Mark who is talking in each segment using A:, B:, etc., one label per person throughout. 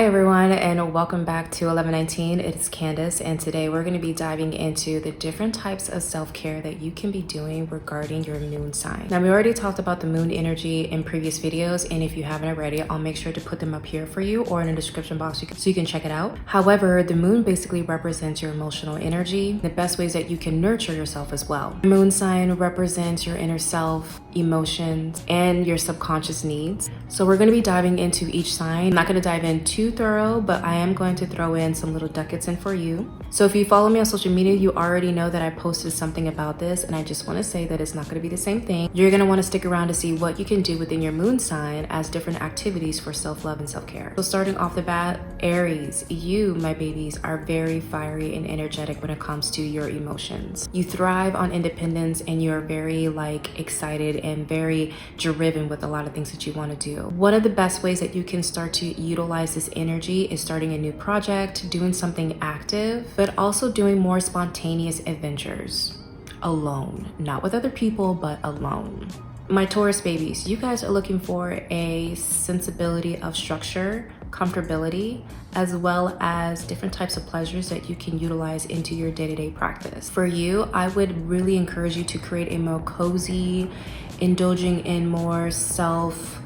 A: Hi everyone, and welcome back to 1119. It's Candace, and today we're going to be diving into the different types of self-care that you can be doing regarding your moon sign. Now, we already talked about the moon energy in previous videos, and if you haven't already, I'll make sure to put them up here for you or in the description box so you can check it out. However, the moon basically represents your emotional energy, the best ways that you can nurture yourself as well. The moon sign represents your inner self, emotions, and your subconscious needs. So we're going to be diving into each sign. I'm not going to dive in too thorough, but I am going to throw in some little ducats in for you. So if you follow me on social media, you already know that I posted something about this, and I just want to say that it's not going to be the same thing. You're going to want to stick around to see what you can do within your moon sign as different activities for self-love and self-care. So starting off the bat, Aries, you, my babies, are very fiery and energetic when it comes to your emotions. You thrive on independence, and you're very excited and very driven with a lot of things that you want to do. One of the best ways that you can start to utilize this energy is starting a new project, doing something active, but also doing more spontaneous adventures alone, not with other people, but alone. My Taurus babies, you guys are looking for a sensibility of structure, comfortability, as well as different types of pleasures that you can utilize into your day-to-day practice. For you, I would really encourage you to create a more cozy, indulging in more self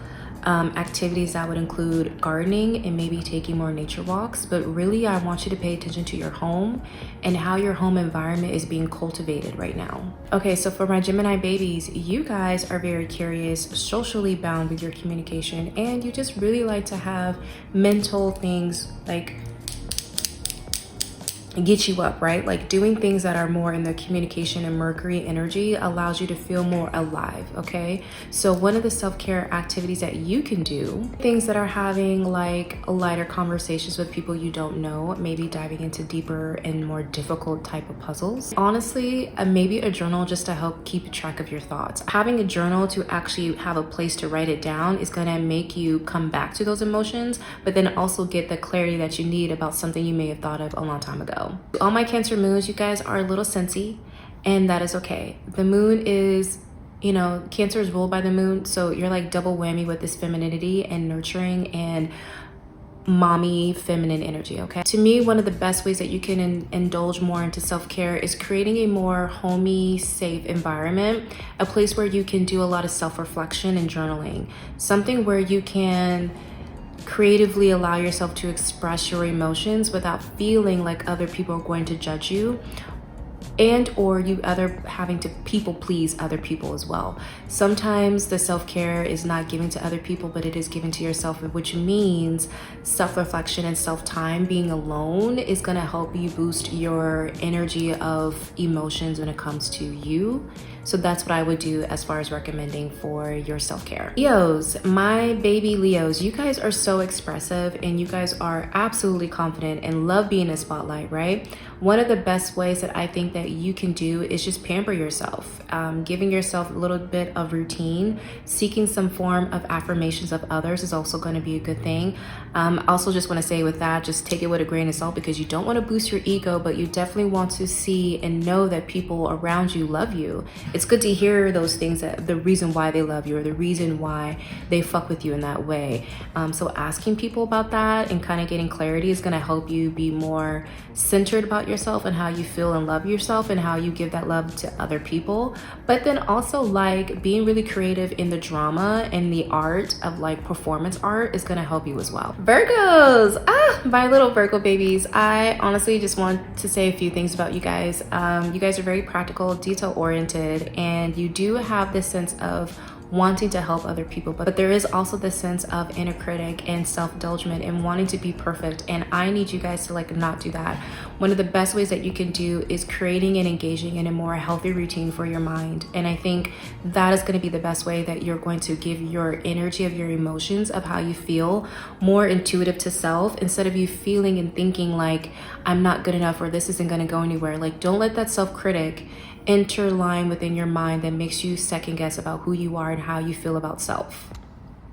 A: activities that would include gardening and maybe taking more nature walks. But really, I want you to pay attention to your home and how your home environment is being cultivated right now. Okay, so for my Gemini babies, you guys are very curious, socially bound with your communication, and you just really like to have mental things like get you up, right? Like doing things that are more in the communication and Mercury energy allows you to feel more alive, okay? So one of the self-care activities that you can do, things that are having like lighter conversations with people you don't know, maybe diving into deeper and more difficult type of puzzles. Honestly, maybe a journal just to help keep track of your thoughts. Having a journal to actually have a place to write it down is gonna make you come back to those emotions, but then also get the clarity that you need about something you may have thought of a long time ago. All my Cancer moons, you guys are a little sensy, and that is okay. The moon is, Cancer is ruled by the moon, so you're like double whammy with this femininity and nurturing and mommy feminine energy, okay? To me, one of the best ways that you can indulge more into self-care is creating a more homey, safe environment, a place where you can do a lot of self-reflection and journaling, something where you can creatively allow yourself to express your emotions without feeling like other people are going to judge you or you having to people please other people as well. Sometimes the self-care is not given to other people, but it is given to yourself, which means self-reflection and self-time. Being alone is going to help you boost your energy of emotions when it comes to you. So that's what I would do as far as recommending for your self-care. Leos, my baby Leos, you guys are so expressive and you guys are absolutely confident and love being in a spotlight, right? One of the best ways that I think that you can do is just pamper yourself, giving yourself a little bit of routine, seeking some form of affirmations of others is also going to be a good thing. Also just want to say with that, just take it with a grain of salt, because you don't want to boost your ego, but you definitely want to see and know that people around you love you. It's good to hear those things, that the reason why they love you or the reason why they fuck with you in that way. So asking people about that and kind of getting clarity is going to help you be more centered about yourself and how you feel and love yourself and how you give that love to other people. But then also like being really creative in the drama and the art of like performance art is going to help you as well. Virgos, my little Virgo babies, I honestly just want to say a few things about you guys. You guys are very practical, detail oriented, and you do have this sense of wanting to help other people, but there is also this sense of inner critic and self-indulgence and wanting to be perfect, and I need you guys to not do that. One of the best ways that you can do is creating and engaging in a more healthy routine for your mind, and I think that is going to be the best way that you're going to give your energy of your emotions of how you feel more intuitive to self, instead of you feeling and thinking like I'm not good enough or this isn't going to go anywhere. Like, don't let that self-critic enter line within your mind that makes you second guess about who you are and how you feel about self.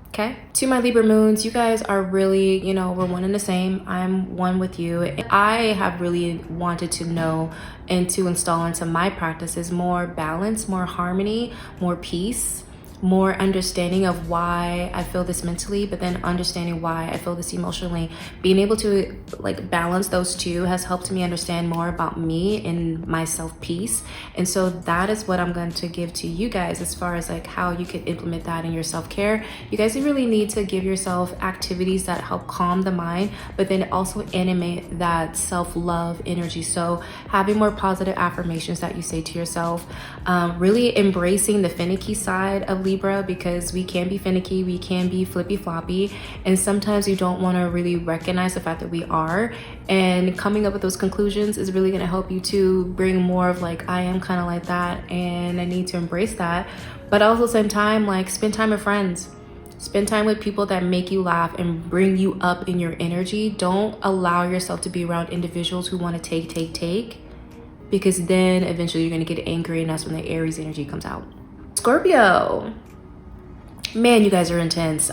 A: Okay, to my Libra moons, you guys are really, we're one and the same. I'm one with you. I have really wanted to know and to install into my practices more balance, more harmony, more peace, more understanding of why I feel this mentally, but then understanding why I feel this emotionally. Being able to like balance those two has helped me understand more about me and my self-peace. And so that is what I'm going to give to you guys as far as like how you can implement that in your self-care. You guys really need to give yourself activities that help calm the mind, but then also animate that self-love energy. So having more positive affirmations that you say to yourself, really embracing the finicky side of Libra, because we can be finicky, we can be flippy floppy, and sometimes you don't want to really recognize the fact that we are. And coming up with those conclusions is really going to help you to bring more of like, I am kind of like that and I need to embrace that. But also at the same time, like spend time with friends. Spend time with people that make you laugh and bring you up in your energy. Don't allow yourself to be around individuals who want to take, because then eventually you're going to get angry, and that's when the Aries energy comes out. Scorpio, man, you guys are intense.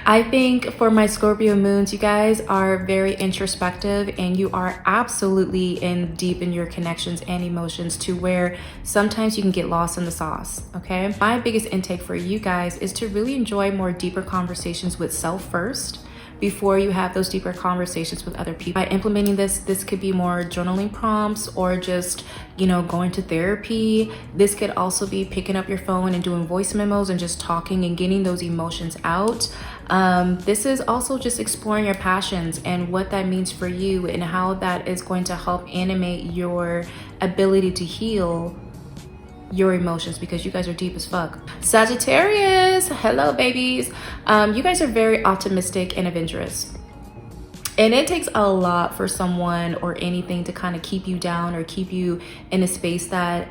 A: I think for my Scorpio moons, you guys are very introspective, and you are absolutely deep in your connections and emotions, to where sometimes you can get lost in the sauce. Okay, my biggest intake for you guys is to really enjoy more deeper conversations with self first, before you have those deeper conversations with other people. By implementing this could be more journaling prompts, or just, you know, going to therapy. This could also be picking up your phone and doing voice memos and just talking and getting those emotions out. This is also just exploring your passions and what that means for you, and how that is going to help animate your ability to heal your emotions, because you guys are deep as fuck. Sagittarius, hello babies. You guys are very optimistic and adventurous, and it takes a lot for someone or anything to kind of keep you down or keep you in a space that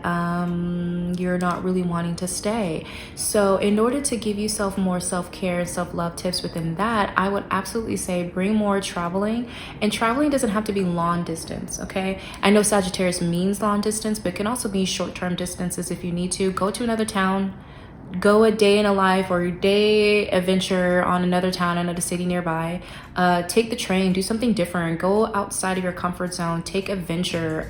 A: you're not really wanting to stay. So in order to give yourself more self-care and self-love tips within that, I would absolutely say bring more traveling. And traveling doesn't have to be long distance, okay? I know Sagittarius means long distance, but it can also be short-term distances. If you need to go to another town, go a day in a life or a day adventure on another town, another city nearby. Take the train, do something different, go outside of your comfort zone, take adventure.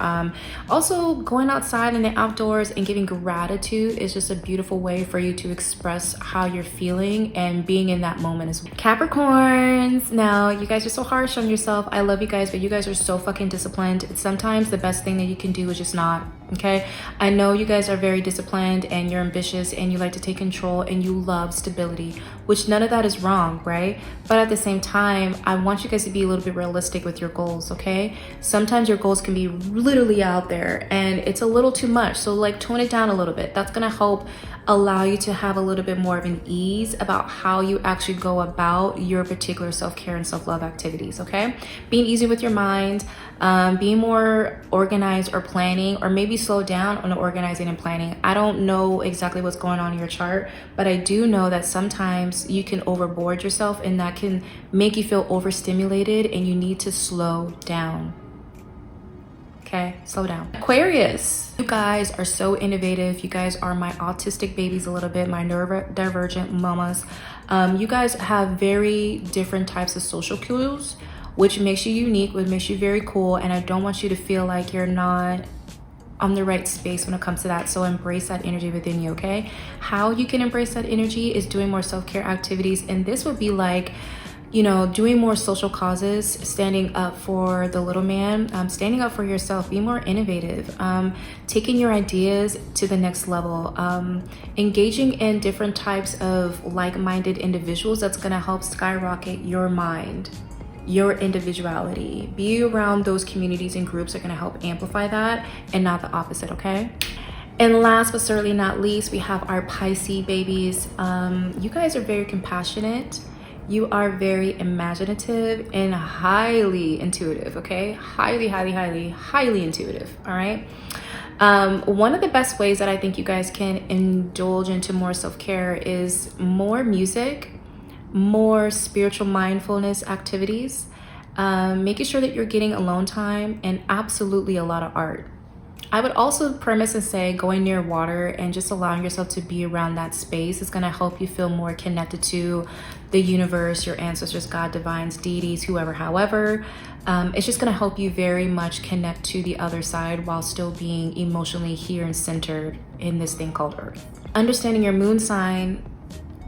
A: Also, going outside in the outdoors and giving gratitude is just a beautiful way for you to express how you're feeling and being in that moment as well. Capricorns, now you guys are so harsh on yourself. I love you guys, but you guys are so fucking disciplined. Sometimes the best thing that you can do is just not. Okay, I know you guys are very disciplined and you're ambitious and you like to take control and you love stability, which none of that is wrong, right? But at the same time, I want you guys to be a little bit realistic with your goals, okay? Sometimes your goals can be literally out there and it's a little too much. So like tone it down a little bit. That's gonna help allow you to have a little bit more of an ease about how you actually go about your particular self-care and self-love activities, okay? Being easy with your mind, being more organized or planning, or maybe slow down on organizing and planning. I don't know exactly what's going on in your chart, but I do know that sometimes you can overboard yourself and that can make you feel overstimulated and you need to slow down. Okay, slow down. Aquarius, you guys are so innovative. You guys are my autistic babies a little bit, my neurodivergent mamas. You guys have very different types of social cues, which makes you unique, which makes you very cool. And I don't want you to feel like you're not on the right space when it comes to that. So embrace that energy within you, okay? How you can embrace that energy is doing more self-care activities. And this would be like, you know, doing more social causes, standing up for the little man, standing up for yourself, be more innovative, taking your ideas to the next level, engaging in different types of like-minded individuals. That's gonna help skyrocket your mind, your individuality. Be around those communities and groups that are gonna help amplify that and not the opposite, okay? And last but certainly not least, we have our Pisces babies. You guys are very compassionate. You are very imaginative and highly intuitive, okay? Highly, highly, highly, highly intuitive, all right? One of the best ways that I think you guys can indulge into more self-care is more music, more spiritual mindfulness activities, making sure that you're getting alone time, and absolutely a lot of art. I would also premise and say going near water and just allowing yourself to be around that space is going to help you feel more connected to the universe, your ancestors, God, divines, deities, whoever, however. It's just going to help you very much connect to the other side while still being emotionally here and centered in this thing called Earth. Understanding your moon sign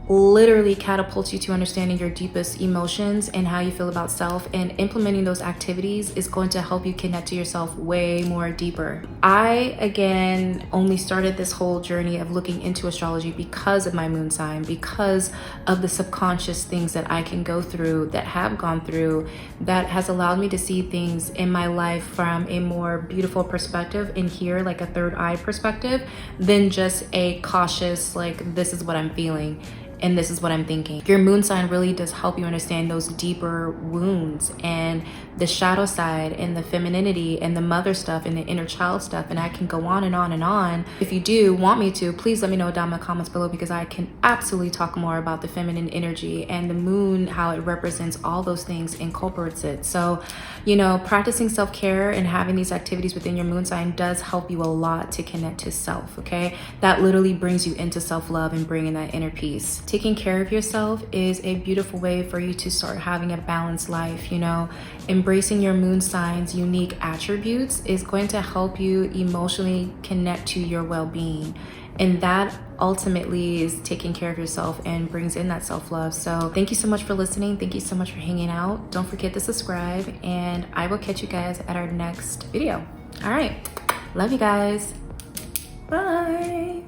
A: literally catapults you to understanding your deepest emotions and how you feel about self, and implementing those activities is going to help you connect to yourself way more deeper. I, again, only started this whole journey of looking into astrology because of my moon sign, because of the subconscious things that I can go through, that have gone through, that has allowed me to see things in my life from a more beautiful perspective, and here like a third eye perspective, than just a cautious, like, this is what I'm feeling and this is what I'm thinking. Your moon sign really does help you understand those deeper wounds and the shadow side and the femininity and the mother stuff and the inner child stuff. And I can go on and on and on. If you do want me to, please let me know down in the comments below, because I can absolutely talk more about the feminine energy and the moon, how it represents all those things, incorporates it. So, you know, practicing self-care and having these activities within your moon sign does help you a lot to connect to self, okay? That literally brings you into self-love and bringing that inner peace. Taking care of yourself is a beautiful way for you to start having a balanced life, you know. Embracing your moon sign's unique attributes is going to help you emotionally connect to your well-being. And that ultimately is taking care of yourself and brings in that self-love. So thank you so much for listening. Thank you so much for hanging out. Don't forget to subscribe, and I will catch you guys at our next video. All right. Love you guys. Bye.